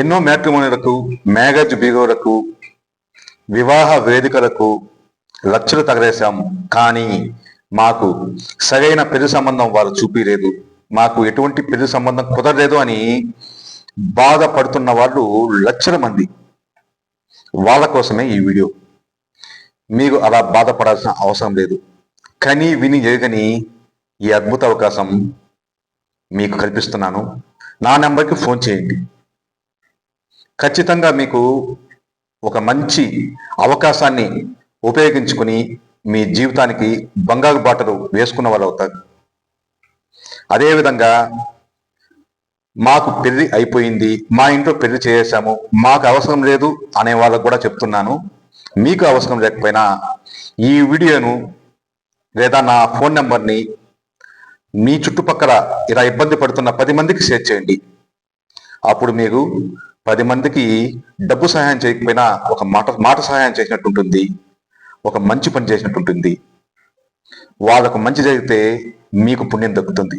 ఎన్నో మ్యాట్రిమోనీలకు, మ్యారేజ్ బ్యూరోలకు, వివాహ వేదికలకు లక్షలు తగలేశాము. కానీ మాకు సరైన పెళ్లి సంబంధం వారు చూపిలేదు. మాకు ఎటువంటి పెళ్లి సంబంధం కుదరలేదు అని బాధపడుతున్న వాళ్ళు లక్షల మంది. వాళ్ళ కోసమే ఈ వీడియో. మీకు అలా బాధపడాల్సిన అవసరం లేదు. కని విని ఎరుగని ఈ అద్భుత అవకాశం మీకు కల్పిస్తున్నాను. నా నెంబర్కి ఫోన్ చేయండి. ఖచ్చితంగా మీకు ఒక మంచి అవకాశాన్ని ఉపయోగించుకుని మీ జీవితానికి బంగారు బాటలు వేసుకున్న వాళ్ళు అవుతారు. అదేవిధంగా మాకు పెళ్లి అయిపోయింది, మా ఇంట్లో పెళ్లి చేసాము, మాకు అవసరం లేదు అనే వాళ్ళకు కూడా చెప్తున్నాను. మీకు అవసరం లేకపోయినా ఈ వీడియోను లేదా నా ఫోన్ నెంబర్ని మీ చుట్టుపక్కల ఇలా ఇబ్బంది పడుతున్న 10 మందికి షేర్ చేయండి. అప్పుడు మీరు 10 మందికి డబ్బు సహాయం చేయకపోయినా ఒక మాట సహాయం చేసినట్టు ఉంటుంది, ఒక మంచి పని చేసినట్టు ఉంటుంది. వాళ్ళకు మంచి జరిగితే మీకు పుణ్యం దక్కుతుంది.